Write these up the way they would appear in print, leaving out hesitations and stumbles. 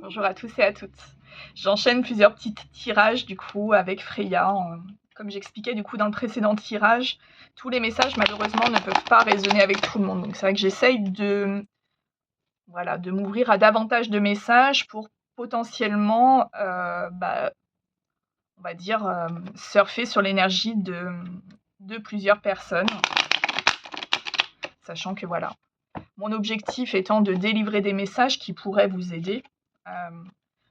Bonjour à tous et à toutes. J'enchaîne plusieurs petits tirages du coup avec Freya. Comme j'expliquais du coup dans le précédent tirage, tous les messages malheureusement ne peuvent pas résonner avec tout le monde. Donc c'est vrai que j'essaye de m'ouvrir à davantage de messages pour potentiellement, on va dire, surfer sur l'énergie de plusieurs personnes. Sachant que voilà, mon objectif étant de délivrer des messages qui pourraient vous aider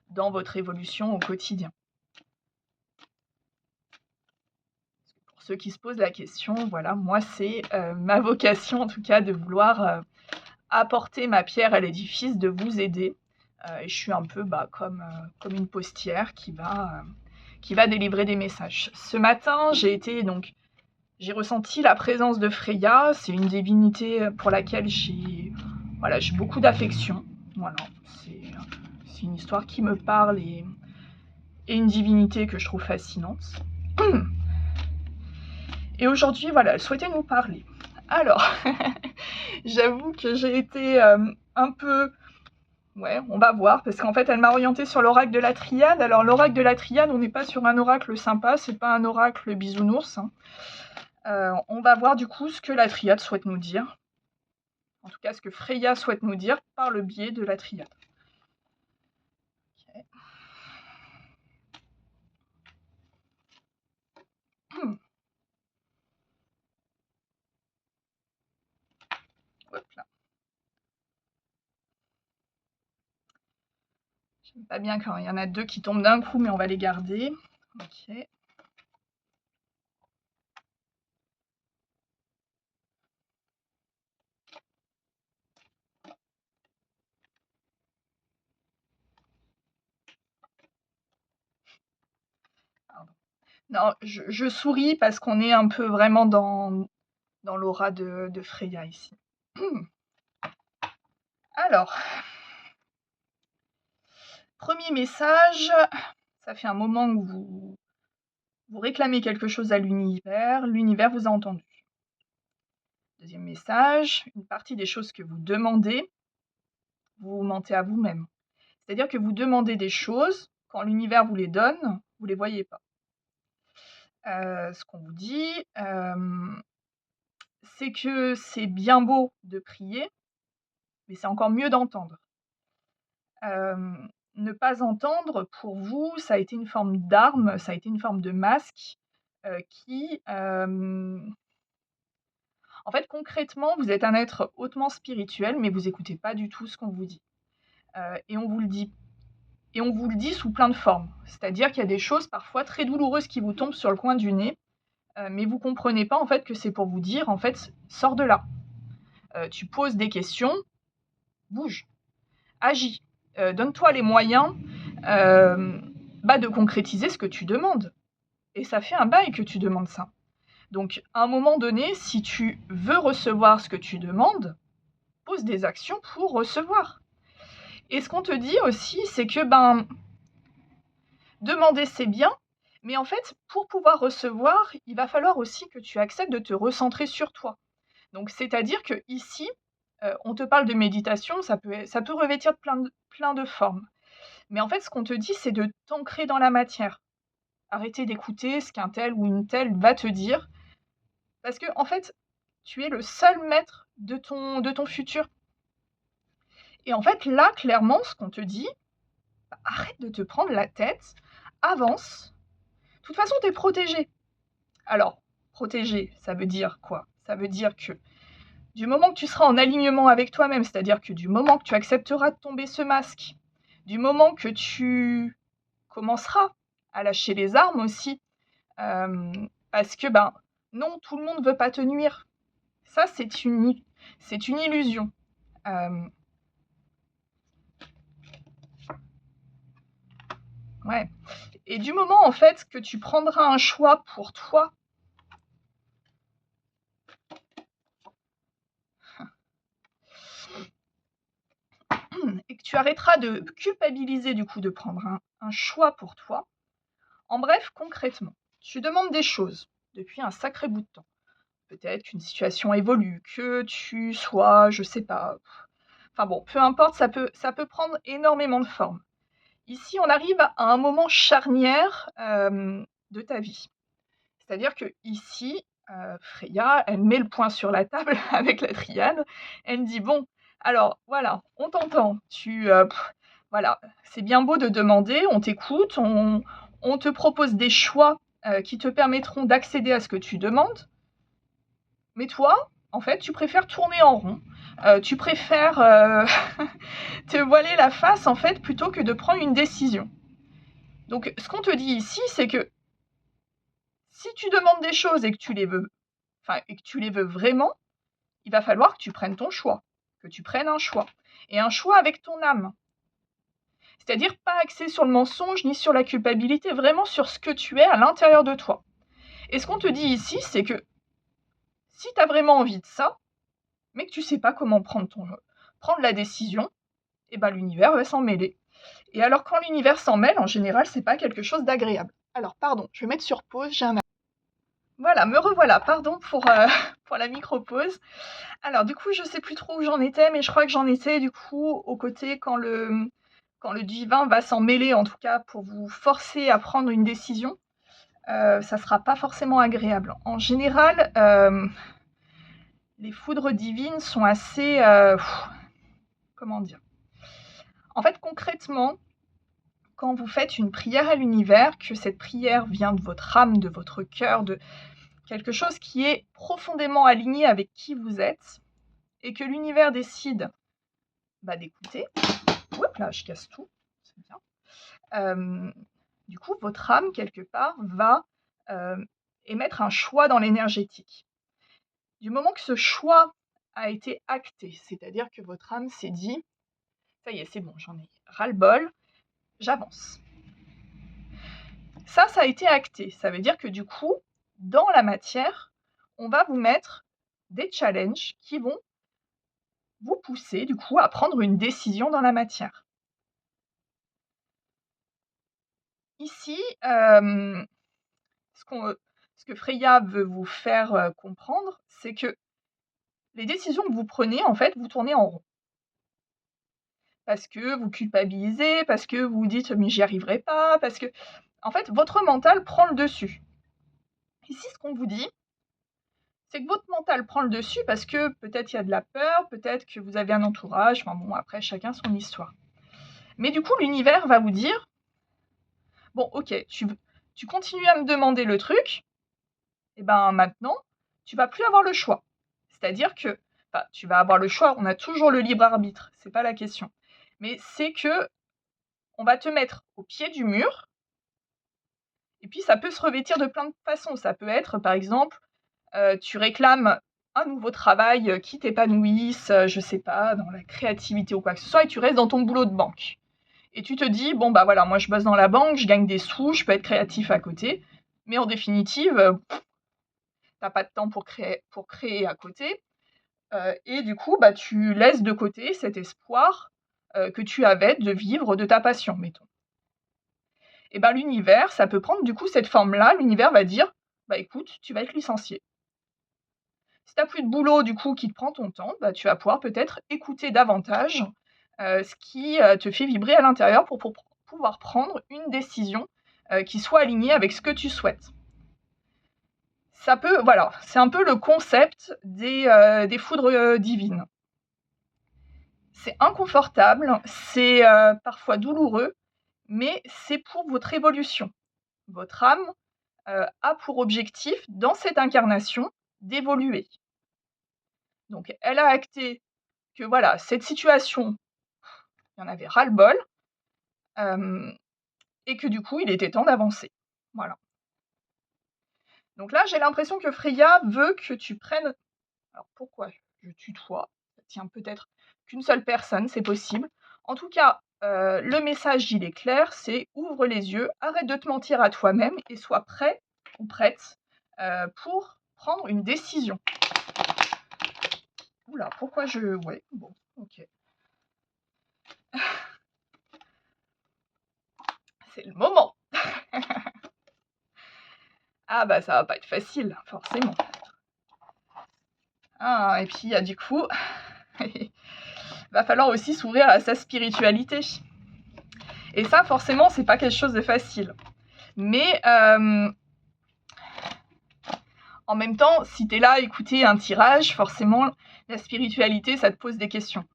dans votre évolution au quotidien. Pour ceux qui se posent la question, voilà, moi c'est ma vocation en tout cas de vouloir apporter ma pierre à l'édifice, de vous aider. Et je suis un peu comme une postière qui va délivrer des messages. Ce matin, j'ai ressenti la présence de Freya. C'est une divinité pour laquelle j'ai beaucoup d'affection. Voilà, c'est une histoire qui me parle et une divinité que je trouve fascinante. Et aujourd'hui, voilà, elle souhaitait nous parler. Alors, j'avoue que j'ai été un peu... Ouais, on va voir, parce qu'en fait, elle m'a orientée sur l'oracle de la Triade. Alors, l'oracle de la Triade, on n'est pas sur un oracle sympa, c'est pas un oracle bisounours. On va voir du coup ce que la Triade souhaite nous dire. En tout cas, ce que Freya souhaite nous dire par le biais de la Triade. Okay. Hop là. J'aime pas bien quand il y en a deux qui tombent d'un coup, mais on va les garder. Ok. Pardon. Non, je souris parce qu'on est un peu vraiment dans l'aura de Freya ici. Alors, premier message, ça fait un moment que vous réclamez quelque chose à l'univers vous a entendu. Deuxième message, une partie des choses que vous demandez, vous mentez à vous-même. C'est-à-dire que vous demandez des choses, quand l'univers vous les donne, vous ne les voyez pas. Ce qu'on vous dit, c'est que c'est bien beau de prier, mais c'est encore mieux d'entendre. Ne pas entendre, pour vous, ça a été une forme d'arme, ça a été une forme de masque qui... En fait, concrètement, vous êtes un être hautement spirituel, mais vous n'écoutez pas du tout ce qu'on vous dit. Et on vous le dit. Et on vous le dit sous plein de formes. C'est-à-dire qu'il y a des choses parfois très douloureuses qui vous tombent sur le coin du nez, mais vous ne comprenez pas en fait que c'est pour vous dire, en fait, sors de là. Tu poses des questions, bouge, agis. Donne-toi les moyens de concrétiser ce que tu demandes. Et ça fait un bail que tu demandes ça. Donc, à un moment donné, si tu veux recevoir ce que tu demandes, pose des actions pour recevoir. Et ce qu'on te dit aussi, c'est que demander c'est bien, mais en fait, pour pouvoir recevoir, il va falloir aussi que tu acceptes de te recentrer sur toi. Donc, c'est-à-dire que ici, on te parle de méditation, ça peut revêtir plein de formes. Mais en fait, ce qu'on te dit, c'est de t'ancrer dans la matière. Arrêter d'écouter ce qu'un tel ou une telle va te dire, parce que en fait, tu es le seul maître de ton futur. Et en fait, là, clairement, ce qu'on te dit, arrête de te prendre la tête, avance. De toute façon, tu es protégé. Alors, protégé, ça veut dire quoi? Ça veut dire que du moment que tu seras en alignement avec toi-même, c'est-à-dire que du moment que tu accepteras de tomber ce masque, du moment que tu commenceras à lâcher les armes aussi, parce que non, tout le monde ne veut pas te nuire. Ça, c'est une illusion. Ouais. Et du moment, en fait, que tu prendras un choix pour toi, et que tu arrêteras de culpabiliser du coup de prendre un choix pour toi, en bref, concrètement, tu demandes des choses depuis un sacré bout de temps. Peut-être qu'une situation évolue, que tu sois, je sais pas... Enfin bon, peu importe, ça peut prendre énormément de formes. Ici, on arrive à un moment charnière de ta vie. C'est-à-dire que ici, Freya, elle met le point sur la table avec la triade. Elle dit, bon, alors voilà, on t'entend. Voilà, c'est bien beau de demander, on t'écoute, on te propose des choix qui te permettront d'accéder à ce que tu demandes. Mais toi, en fait, tu préfères tourner en rond. Tu préfères te voiler la face, en fait, plutôt que de prendre une décision. Donc, ce qu'on te dit ici, c'est que si tu demandes des choses et que tu les veux vraiment, il va falloir que tu prennes ton choix, que tu prennes un choix. Et un choix avec ton âme. C'est-à-dire pas axé sur le mensonge ni sur la culpabilité, vraiment sur ce que tu es à l'intérieur de toi. Et ce qu'on te dit ici, c'est que si tu as vraiment envie de ça, mais que tu ne sais pas comment prendre la décision, et ben l'univers va s'en mêler. Et alors quand l'univers s'en mêle, en général, c'est pas quelque chose d'agréable. Alors pardon, je vais mettre sur pause, j'ai un... Voilà, me revoilà, pardon pour, pour la micro-pause. Alors du coup, je sais plus trop où j'en étais, mais je crois que j'en étais du coup au côté quand le divin va s'en mêler, en tout cas pour vous forcer à prendre une décision, ça sera pas forcément agréable. En général, les foudres divines sont assez... comment dire? En fait, concrètement, quand vous faites une prière à l'univers, que cette prière vient de votre âme, de votre cœur, de quelque chose qui est profondément aligné avec qui vous êtes, et que l'univers décide d'écouter, hop là, je casse tout, c'est bien. Du coup, votre âme, quelque part, va émettre un choix dans l'énergétique. Du moment que ce choix a été acté, c'est-à-dire que votre âme s'est dit, ça y est, c'est bon, j'en ai ras-le-bol, j'avance. Ça a été acté. Ça veut dire que du coup, dans la matière, on va vous mettre des challenges qui vont vous pousser du coup à prendre une décision dans la matière. Ici, ce que Freya veut vous faire comprendre, c'est que les décisions que vous prenez, en fait, vous tournez en rond. Parce que vous culpabilisez, parce que vous vous dites mais j'y arriverai pas, parce que en fait votre mental prend le dessus. Ici, ce qu'on vous dit, c'est que votre mental prend le dessus parce que peut-être il y a de la peur, peut-être que vous avez un entourage, enfin bon, après chacun son histoire. Mais du coup, l'univers va vous dire, bon ok, tu continues à me demander le truc, et ben maintenant, tu vas plus avoir le choix. C'est-à-dire que, enfin, tu vas avoir le choix, on a toujours le libre arbitre, c'est pas la question. Mais c'est que on va te mettre au pied du mur, et puis ça peut se revêtir de plein de façons. Ça peut être, par exemple, tu réclames un nouveau travail qui t'épanouisse, je sais pas, dans la créativité ou quoi que ce soit, et tu restes dans ton boulot de banque. Et tu te dis, bon bah voilà, moi je bosse dans la banque, je gagne des sous, je peux être créatif à côté, mais en définitive, t'as pas de temps pour créer à côté, et du coup, bah tu laisses de côté cet espoir que tu avais de vivre de ta passion, mettons. Et ben l'univers, ça peut prendre du coup cette forme-là, l'univers va dire, bah écoute, tu vas être licencié. Si tu n'as plus de boulot du coup qui te prend ton temps, bah, tu vas pouvoir peut-être écouter davantage ce qui te fait vibrer à l'intérieur pour pouvoir prendre une décision qui soit alignée avec ce que tu souhaites. Ça peut, voilà, c'est un peu le concept des foudres divines. C'est inconfortable, c'est parfois douloureux, mais c'est pour votre évolution. Votre âme a pour objectif, dans cette incarnation, d'évoluer. Donc, elle a acté que voilà, cette situation, il y en avait ras-le-bol, et que du coup, il était temps d'avancer. Voilà. Donc là, j'ai l'impression que Freya veut que tu prennes... Alors pourquoi je tutoie? Ça tient peut-être qu'une seule personne, c'est possible. En tout cas, le message, il est clair, c'est ouvre les yeux, arrête de te mentir à toi-même et sois prêt ou prête pour prendre une décision. Oula, pourquoi je... Ouais, bon, ok. C'est le moment. Ah bah ça va pas être facile, forcément. Ah, et puis du coup, va falloir aussi s'ouvrir à sa spiritualité. Et ça, forcément, c'est pas quelque chose de facile. Mais en même temps, si tu es là à écouter un tirage, forcément, la spiritualité, ça te pose des questions.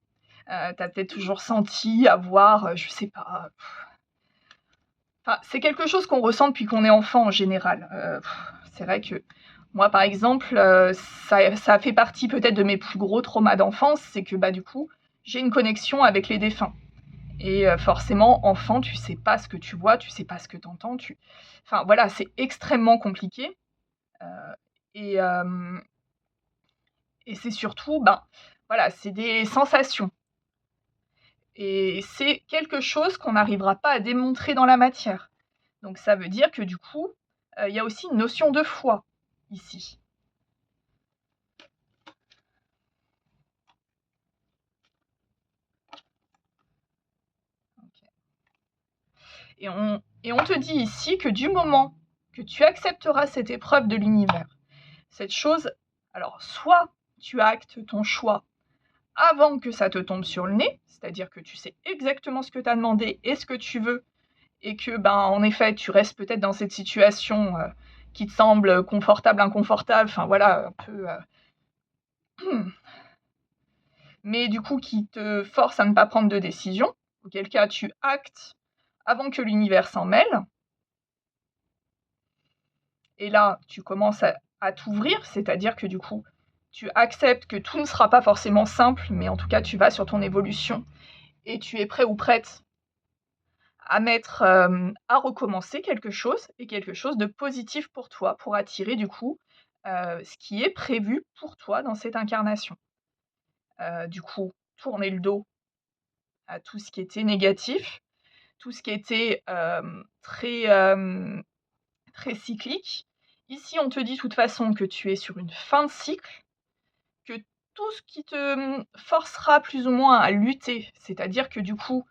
Tu as peut-être toujours senti avoir, je sais pas. Enfin, c'est quelque chose qu'on ressent depuis qu'on est enfant en général. C'est vrai que moi, par exemple, ça fait partie peut-être de mes plus gros traumas d'enfance, c'est que du coup, j'ai une connexion avec les défunts. Et forcément, enfant, tu sais pas ce que tu vois, tu sais pas ce que tu entends. Enfin voilà, c'est extrêmement compliqué. Euh, et, euh, et c'est surtout, voilà, c'est des sensations. Et c'est quelque chose qu'on n'arrivera pas à démontrer dans la matière. Donc ça veut dire que du coup, il y a aussi une notion de foi ici. Okay. Et on te dit ici que du moment que tu accepteras cette épreuve de l'univers, cette chose, alors soit tu actes ton choix avant que ça te tombe sur le nez, c'est-à-dire que tu sais exactement ce que tu as demandé et ce que tu veux, et que, en effet, tu restes peut-être dans cette situation qui te semble confortable, inconfortable, enfin voilà, un peu... mais du coup qui te force à ne pas prendre de décision, auquel cas tu actes avant que l'univers s'en mêle, et là tu commences à t'ouvrir, c'est-à-dire que du coup tu acceptes que tout ne sera pas forcément simple, mais en tout cas tu vas sur ton évolution, et tu es prêt ou prête à recommencer quelque chose, et quelque chose de positif pour toi, pour attirer du coup ce qui est prévu pour toi dans cette incarnation. Du coup, tourner le dos à tout ce qui était négatif, tout ce qui était très cyclique. Ici, on te dit de toute façon que tu es sur une fin de cycle, que tout ce qui te forcera plus ou moins à lutter, c'est-à-dire que du coup,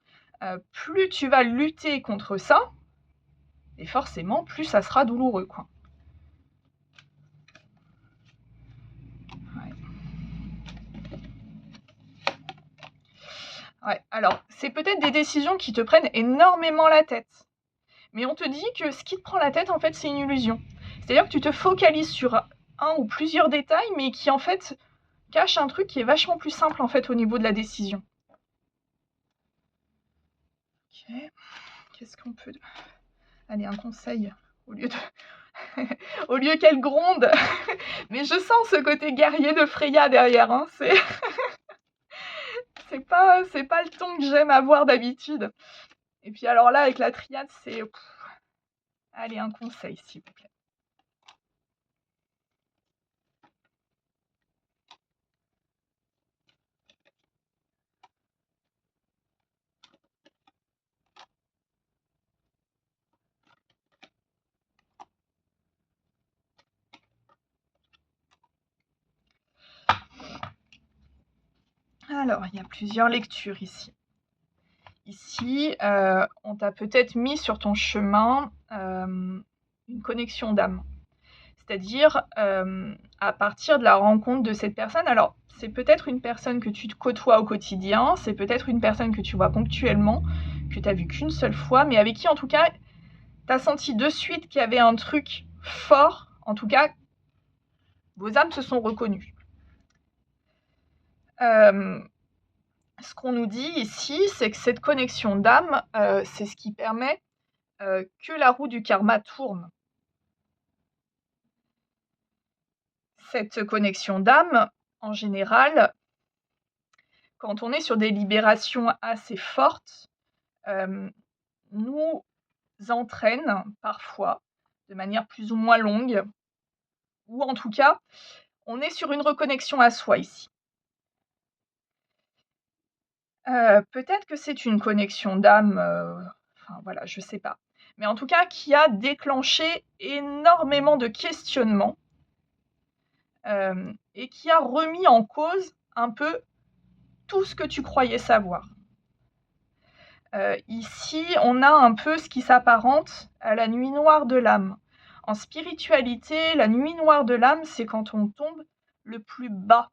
plus tu vas lutter contre ça, et forcément, plus ça sera douloureux, quoi. Ouais. Ouais. Alors, c'est peut-être des décisions qui te prennent énormément la tête. Mais on te dit que ce qui te prend la tête, en fait, c'est une illusion. C'est-à-dire que tu te focalises sur un ou plusieurs détails, mais qui, en fait, cachent un truc qui est vachement plus simple, en fait, au niveau de la décision. Ok. Qu'est-ce qu'on peut... Allez, un conseil, au lieu de... au lieu qu'elle gronde. Mais je sens ce côté guerrier de Freya derrière, hein. C'est pas le ton que j'aime avoir d'habitude. Et puis alors là, avec la triade, c'est... Allez, un conseil, s'il vous plaît. Alors, il y a plusieurs lectures ici. Ici, on t'a peut-être mis sur ton chemin une connexion d'âme. C'est-à-dire, à partir de la rencontre de cette personne, alors c'est peut-être une personne que tu te côtoies au quotidien, c'est peut-être une personne que tu vois ponctuellement, que tu as vue qu'une seule fois, mais avec qui en tout cas, tu as senti de suite qu'il y avait un truc fort, en tout cas, vos âmes se sont reconnues. Ce qu'on nous dit ici, c'est que cette connexion d'âme, c'est ce qui permet que la roue du karma tourne. Cette connexion d'âme, en général, quand on est sur des libérations assez fortes, nous entraîne parfois, de manière plus ou moins longue, ou en tout cas, on est sur une reconnexion à soi ici. Peut-être que c'est une connexion d'âme, enfin voilà, je sais pas. Mais en tout cas, qui a déclenché énormément de questionnements, et qui a remis en cause un peu tout ce que tu croyais savoir. Ici, on a un peu ce qui s'apparente à la nuit noire de l'âme. En spiritualité, la nuit noire de l'âme, c'est quand on tombe le plus bas.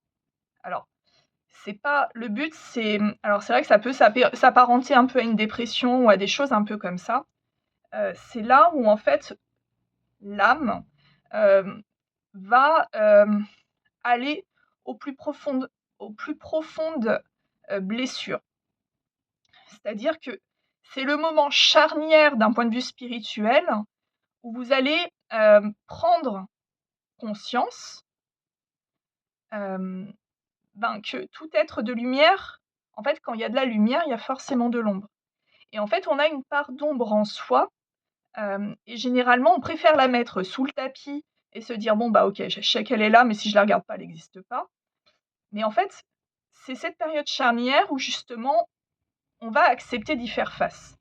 Alors, C'est pas le but, c'est alors c'est vrai que ça peut s'apparenter un peu à une dépression ou à des choses un peu comme ça. C'est là où en fait l'âme, hem, va, aller aux plus profondes blessures. C'est-à-dire que c'est le moment charnière d'un point de vue spirituel où vous allez, prendre conscience, hem, que tout être de lumière en fait, quand il y a de la lumière, il y a forcément de l'ombre et en fait, on a une part d'ombre en soi, et généralement, on préfère la mettre sous le tapis et se dire: «Bon, bah, OK, je sais qu'elle est là, mais si je la regarde pas, elle n'existe pas». Mais en fait, c'est cette période charnière où justement, on va accepter d'y faire face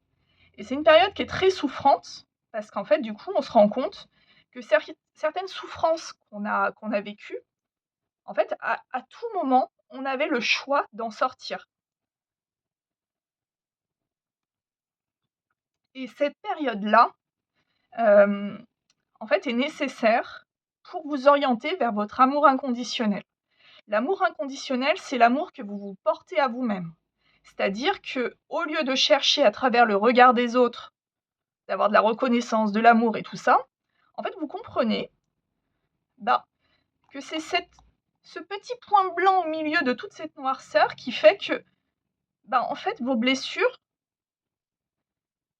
et c'est une période qui est très souffrante parce qu'en fait, du coup, on se rend compte que certaines souffrances qu'on a vécues, en fait, à tout moment, on avait le choix d'en sortir et cette période-là, hem, en fait, est nécessaire pour vous orienter vers votre amour inconditionnel. L'amour inconditionnel, c'est l'amour que vous vous portez à vous-même. C'est-à-dire que, au lieu de chercher à travers le regard des autres, d'avoir de la reconnaissance, de l'amour et tout ça, en fait, vous comprenez, bah, que c'est ce petit point blanc au milieu de toute cette noirceur qui fait que, bah, en fait, vos blessures,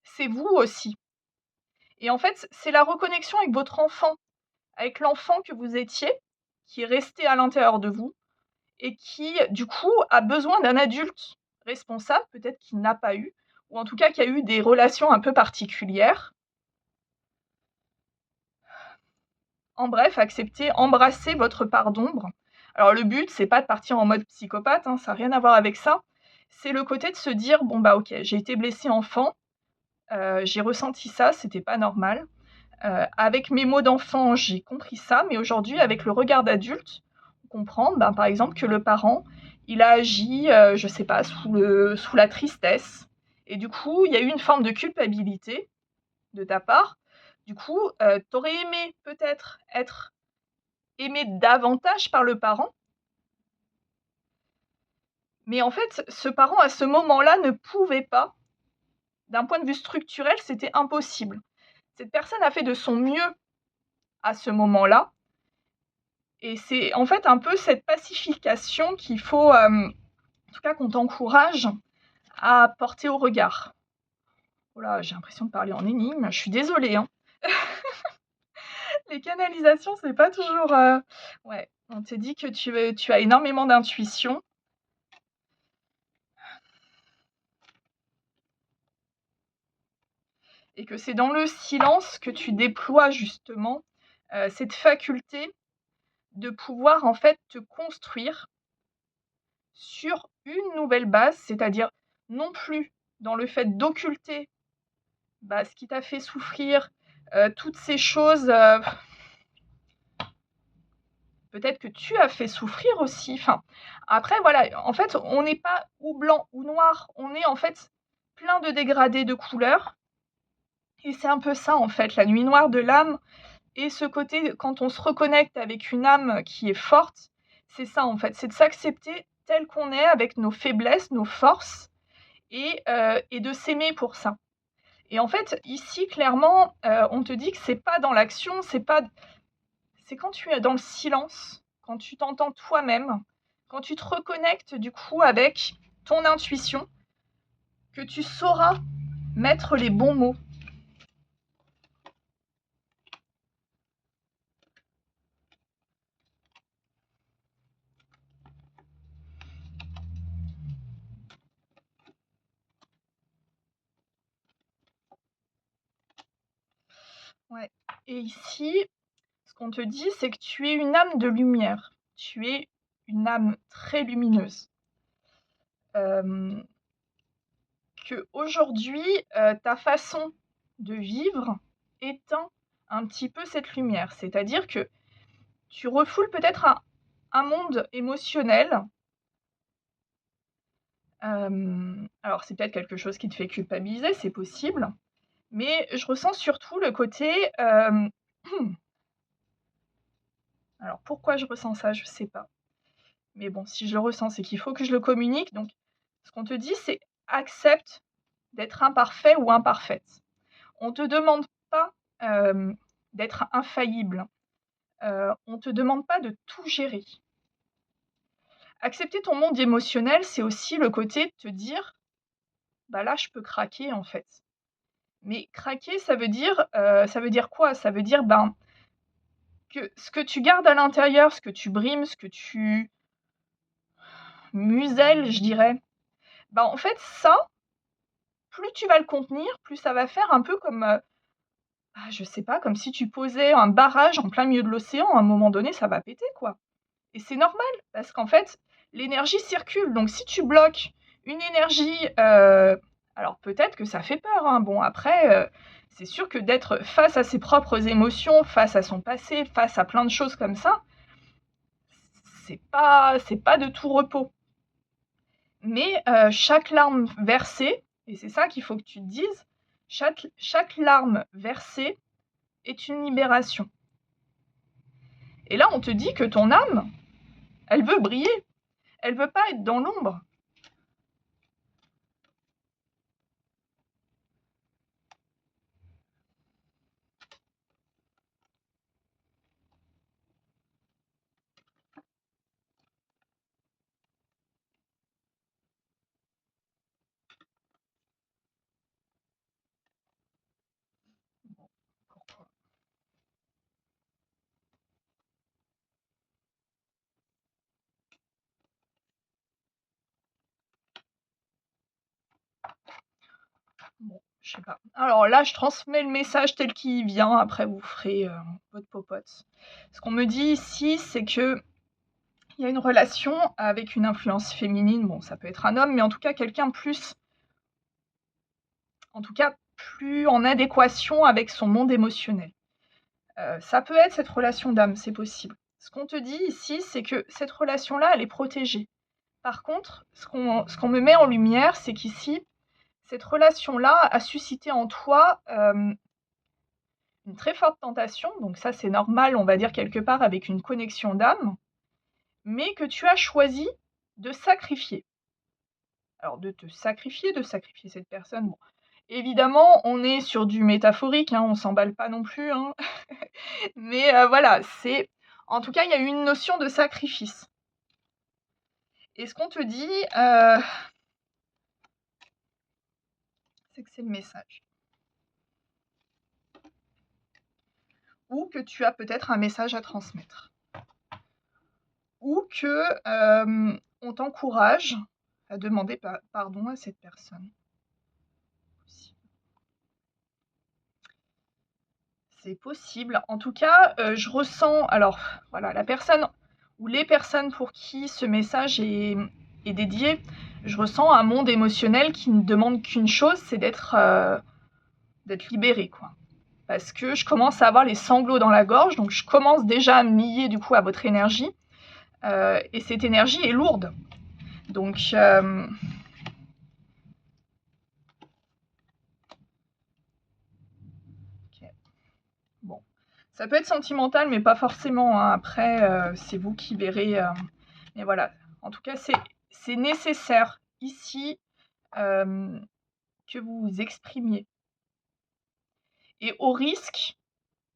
c'est vous aussi. Et en fait, c'est la reconnexion avec votre enfant, avec l'enfant que vous étiez, qui est resté à l'intérieur de vous et qui, du coup, a besoin d'un adulte responsable, peut-être qu'il n'a pas eu, ou en tout cas qui a eu des relations un peu particulières. En bref, accepter, embrasser votre part d'ombre. Alors le but, c'est pas de partir en mode psychopathe, hein, ça n'a rien à voir avec ça. C'est le côté de se dire: «Bon, bah, OK, j'ai été blessé enfant, j'ai ressenti ça, c'était pas normal. Avec mes mots d'enfant, j'ai compris ça, mais aujourd'hui, avec le regard d'adulte, on comprend, ben, par exemple, que le parent, il a agi, je sais pas, sous la tristesse et du coup, il y a eu une forme de culpabilité de ta part. Du coup, tu aurais aimé peut-être être aimé davantage par le parent, mais en fait, ce parent, à ce moment-là, ne pouvait pas. D'un point de vue structurel, c'était impossible. Cette personne a fait de son mieux à ce moment-là. Et c'est en fait un peu cette pacification qu'il faut, en tout cas qu'on t'encourage à porter au regard. Oh là, j'ai l'impression de parler en énigme, je suis désolée, hein. Les canalisations, c'est pas toujours, ouais, on te dit que tu as énormément d'intuition et que c'est dans le silence que tu déploies justement, cette faculté de pouvoir en fait te construire sur une nouvelle base, c'est-à-dire non plus dans le fait d'occulter, bah, ce qui t'a fait souffrir, toutes ces choses, peut-être que tu as fait souffrir aussi. Enfin, après voilà, en fait, on n'est pas ou blanc ou noir, on est en fait plein de dégradés de couleurs et c'est un peu ça en fait, la nuit noire de l'âme et ce côté quand on se reconnecte avec une âme qui est forte, c'est ça en fait, c'est de s'accepter tel qu'on est avec nos faiblesses, nos forces et de s'aimer pour ça. Et en fait, ici, clairement, on te dit que c'est pas dans l'action, c'est quand tu es dans le silence, quand tu t'entends toi-même, quand tu te reconnectes du coup avec ton intuition, que tu sauras mettre les bons mots. Ouais. Et ici, ce qu'on te dit, c'est que tu es une âme de lumière. Tu es une âme très lumineuse. Qu'aujourd'hui, ta façon de vivre éteint un petit peu cette lumière. C'est-à-dire que tu refoules peut-être un monde émotionnel. Alors c'est peut-être quelque chose qui te fait culpabiliser, c'est possible, mais je ressens surtout le côté, alors pourquoi je ressens ça? Je sais pas. mais bon, si je le ressens, c'est qu'il faut que je le communique. Donc ce qu'on te dit, c'est: accepte d'être imparfait ou imparfaite. On te demande pas, d'être infaillible. On te demande pas de tout gérer. Accepter ton monde émotionnel, c'est aussi le côté de te dire: «Bah, là, je peux craquer, en fait». Mais craquer, ça veut dire quoi? Ça veut dire, ben, que ce que tu gardes à l'intérieur, ce que tu brimes, ce que tu muselles, je dirais, ben, en fait, ça, plus tu vas le contenir, plus ça va faire un peu comme, je sais pas, comme si tu posais un barrage en plein milieu de l'océan. À un moment donné, ça va péter, quoi. Et c'est normal, parce qu'en fait, l'énergie circule. Donc si tu bloques une énergie, alors peut-être que ça fait peur, hein. Bon après, c'est sûr que d'être face à ses propres émotions, face à son passé, face à plein de choses comme ça, c'est pas de tout repos. Mais chaque larme versée, et c'est ça qu'il faut que tu te dises, chaque larme versée est une libération. Et là, on te dit que ton âme, elle veut briller. Elle veut pas être dans l'ombre. Pourquoi? Bon, je sais pas. Alors là, je transmets le message tel qu'il vient, après vous ferez, votre popote. Ce qu'on me dit ici, c'est qu'il y a une relation avec une influence féminine. Bon, ça peut être un homme, mais en tout cas quelqu'un plus en adéquation avec son monde émotionnel. Ça peut être cette relation d'âme, c'est possible. Ce qu'on te dit ici, c'est que cette relation-là, elle est protégée. Par contre, ce qu'on me met en lumière, c'est qu'ici, cette relation-là a suscité en toi, une très forte tentation, donc ça c'est normal, on va dire quelque part avec une connexion d'âme, mais que tu as choisi de sacrifier. Alors de te sacrifier, de sacrifier cette personne, bon, évidemment on est sur du métaphorique, hein, on s'emballe pas non plus, hein. Mais voilà, en tout cas il y a une notion de sacrifice. Et ce qu'on te dit, c'est que c'est le message. Ou que tu as peut-être un message à transmettre. Ou que on t'encourage à demander pardon à cette personne. C'est possible. En tout cas, je ressens, alors voilà, la personne ou les personnes pour qui ce message est dédié, je ressens un monde émotionnel qui ne demande qu'une chose, c'est d'être libéré, quoi. Parce que je commence à avoir les sanglots dans la gorge, donc je commence déjà à me lier du coup à votre énergie, et cette énergie est lourde. Donc ok. Bon, ça peut être sentimental, mais pas forcément, hein. Après, c'est vous qui verrez. Mais voilà, en tout cas, c'est nécessaire ici que vous vous exprimiez. Et au risque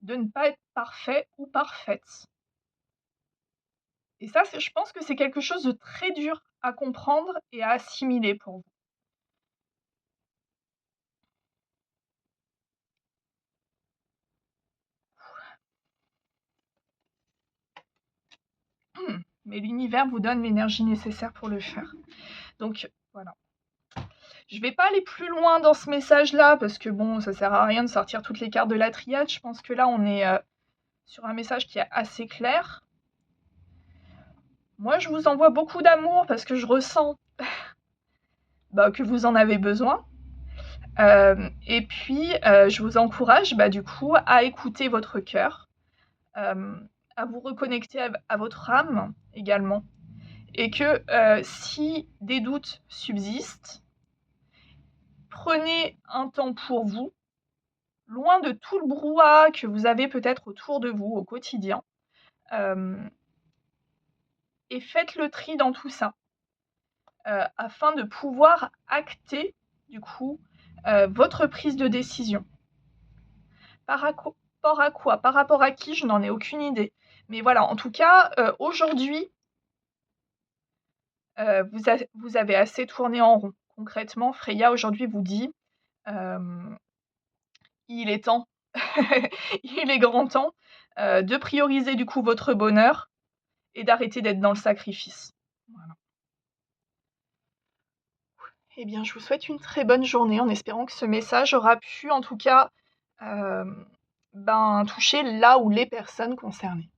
de ne pas être parfait ou parfaite. Et ça, je pense que c'est quelque chose de très dur à comprendre et à assimiler pour vous. Mais l'univers vous donne l'énergie nécessaire pour le faire. Donc voilà. Je vais pas aller plus loin dans ce message-là, parce que bon, ça sert à rien de sortir toutes les cartes de la triade. Je pense que là, on est sur un message qui est assez clair. Moi, je vous envoie beaucoup d'amour parce que je ressens que vous en avez besoin. Et puis, je vous encourage du coup à écouter votre cœur, à vous reconnecter à votre âme également. Et que si des doutes subsistent, prenez un temps pour vous, loin de tout le brouhaha que vous avez peut-être autour de vous au quotidien. et faites le tri dans tout ça, afin de pouvoir acter, du coup, votre prise de décision. Par rapport à quoi? Par rapport à qui? Je n'en ai aucune idée. Mais voilà, en tout cas, aujourd'hui, vous avez assez tourné en rond. Concrètement, Freya aujourd'hui vous dit, hem, il est temps, il est grand temps, de prioriser du coup votre bonheur et d'arrêter d'être dans le sacrifice. Voilà. Eh bien, je vous souhaite une très bonne journée en espérant que ce message aura pu en tout cas, toucher là où les personnes concernées.